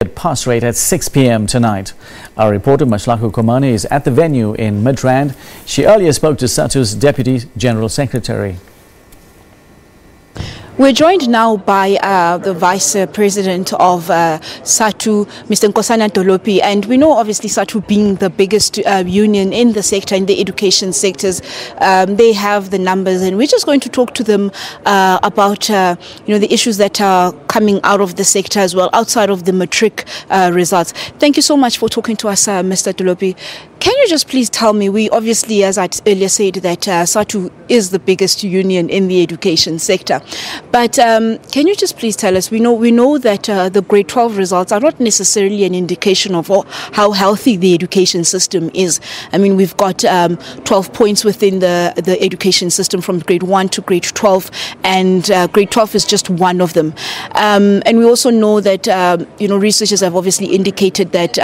Pass rate at 6 p.m. tonight. Our reporter Mahlako Komane is at the venue in Midrand. She earlier spoke to SADTU's Deputy General Secretary. We're joined now by the Vice President of SADTU, Mr. Dolopi, and we know obviously SADTU being the biggest union in the sector, in the education sectors, they have the numbers, and we're just going to talk to them about the issues that are coming out of the sector as well, outside of the Matric results. Thank you so much for talking to us, Mr. Dolopi. Can you just please tell me, we obviously, as I earlier said, that SADTU is the biggest union in the education sector. But can you just please tell us, we know that the grade 12 results are not necessarily an indication of how healthy the education system is. I mean, we've got 12 points within the education system from grade 1 to grade 12, and grade 12 is just one of them. And we also know that, researchers have obviously indicated that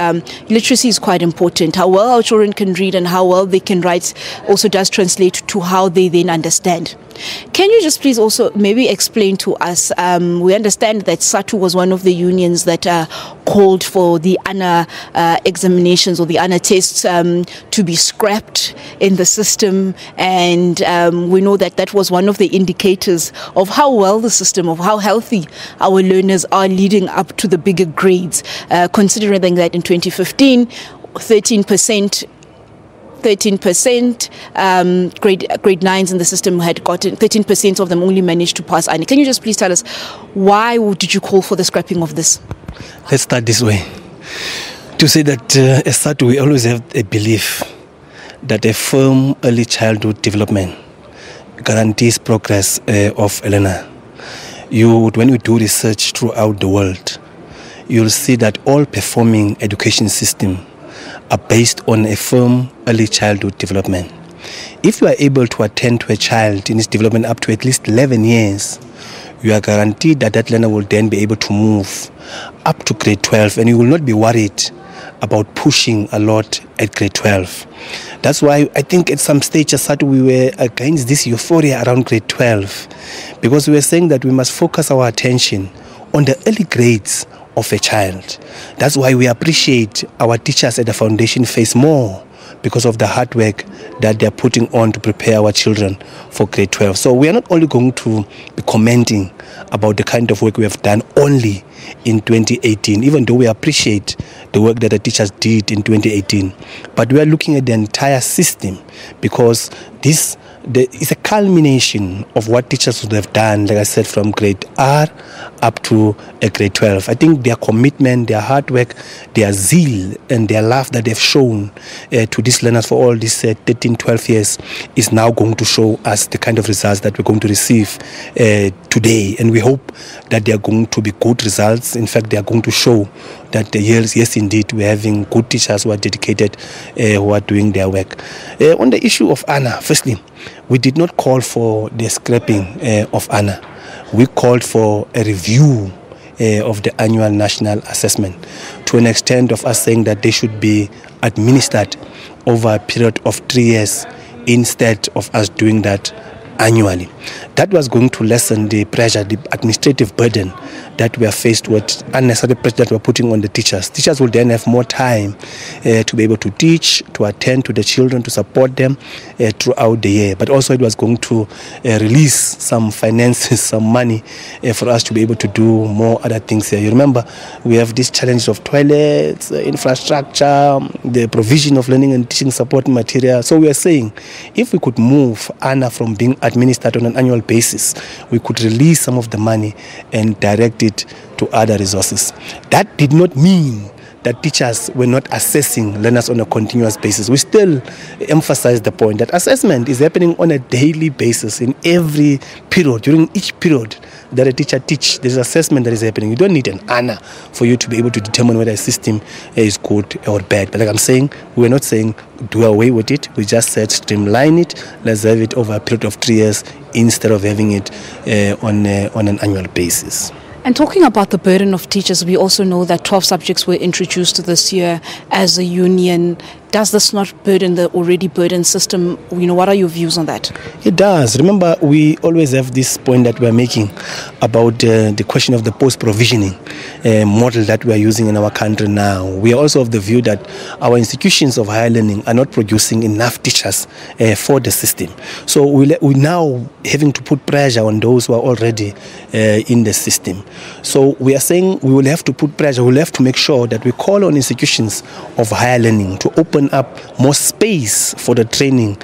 literacy is quite important. How well our children can read and how well they can write also does translate to how they then understand. Can you just please also maybe explain to us, we understand that SADTU was one of the unions that called for the ANA examinations or the ANA tests to be scrapped in the system, and we know that that was one of the indicators of how well the system, of how healthy our learners are leading up to the bigger grades, considering that in 2015, 13% grade 9s in the system had gotten, 13% of them only managed to pass ANA. Can you just please tell us, why did you call for the scrapping of this? Let's start this way. To say that as SADTU, we always have a belief that a firm early childhood development guarantees progress of a learner. When you do research throughout the world, you'll see that all performing education systems are based on a firm early childhood development. If you are able to attend to a child in his development up to at least 11 years, you are guaranteed that that learner will then be able to move up to grade 12, and you will not be worried about pushing a lot at grade 12. That's why I think at some stage we were against this euphoria around grade 12, because we were saying that we must focus our attention on the early grades of a child. That's why we appreciate our teachers at the foundation phase more, because of the hard work that they're putting on to prepare our children for grade 12. So we are not only going to be commenting about the kind of work we have done only in 2018, even though we appreciate the work that the teachers did in 2018, but we are looking at the entire system, because this is a culmination of what teachers would have done, like I said, from grade R up to grade 12. I think their commitment, their hard work, their zeal, and their love that they've shown to these learners for all these 13, 12 years is now going to show us the kind of results that we're going to receive today. And we hope that they are going to be good results. In fact, they are going to show that yes, indeed, we're having good teachers who are dedicated, who are doing their work. On the issue of ANA, firstly, we did not call for the scrapping of ANA. We called for a review of the annual national assessment, to an extent of us saying that they should be administered over a period of 3 years instead of us doing that annually. That was going to lessen the pressure, the administrative burden that we are faced with, unnecessary pressure that we are putting on the teachers. Teachers will then have more time to be able to teach, to attend to the children, to support them throughout the year. But also it was going to release some finances, some money for us to be able to do more other things here. You remember, we have this challenge of toilets, infrastructure, the provision of learning and teaching support material. So we are saying, if we could move ANA from being administered on an annual basis, we could release some of the money and direct it to other resources. That did not mean that teachers were not assessing learners on a continuous basis. We still emphasize the point that assessment is happening on a daily basis in every period. During each period that a teacher teaches, there's assessment that is happening. You don't need an ANA for you to be able to determine whether a system is good or bad. But like I'm saying, we're not saying do away with it. We just said streamline it. Let's have it over a period of 3 years instead of having it on an annual basis. And talking about the burden of teachers, we also know that 12 subjects were introduced this year as a union. Does this not burden the already burdened system? What are your views on that? It does. Remember, we always have this point that we're making about the question of the post-provisioning model that we are using in our country now. We are also of the view that our institutions of higher learning are not producing enough teachers for the system. So we're now having to put pressure on those who are already in the system. So we are saying we will have to put pressure, we'll have to make sure that we call on institutions of higher learning to open up more space for the training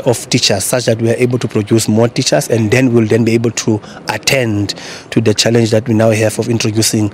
of teachers, such that we are able to produce more teachers, and then we'll then be able to attend to the challenge that we now have of introducing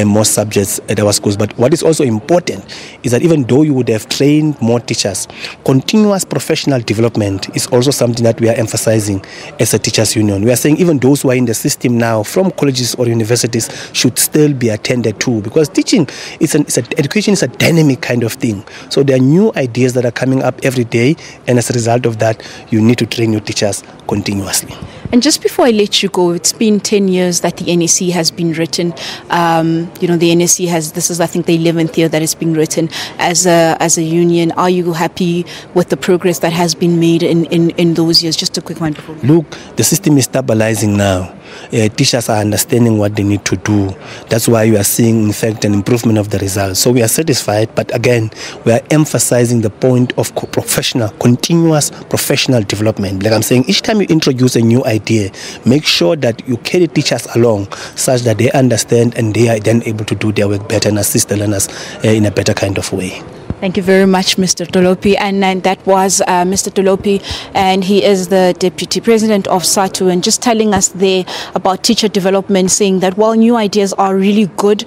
more subjects at our schools. But what is also important is that even though you would have trained more teachers, continuous professional development is also something that we are emphasizing as a teachers union. We are saying even those who are in the system now from colleges or universities should still be attended to, because teaching education is a dynamic kind of thing. So there are new ideas that are coming up every day, and as a result of that, you need to train your teachers continuously. And just before I let you go, it's been 10 years that the NSC has been written. The NSC has, this is I think the 11th year that it's been written as a union. Are you happy with the progress that has been made in those years? Just a quick one before. Look, the system is stabilizing now. Teachers are understanding what they need to do. That's why you are seeing, in fact, an improvement of the results. So we are satisfied, but again, we are emphasizing the point of continuous professional development. Like I'm saying, each time you introduce a new idea, make sure that you carry teachers along such that they understand and they are then able to do their work better and assist the learners in a better kind of way. Thank you very much, Mr. Tolopi. And that was Mr. Tolopi, and he is the Deputy President of SADTU, and just telling us there about teacher development, saying that while new ideas are really good,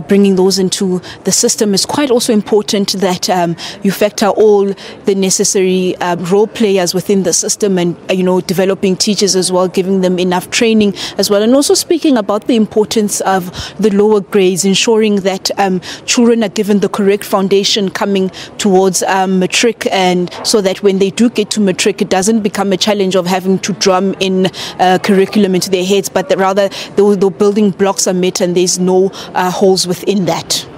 bringing those into the system is quite also important that you factor all the necessary role players within the system, and developing teachers as well, giving them enough training as well, and also speaking about the importance of the lower grades, ensuring that children are given the correct foundation coming towards Matric, and so that when they do get to Matric, it doesn't become a challenge of having to drum in curriculum into their heads, but rather the building blocks are met and there's no holes within that.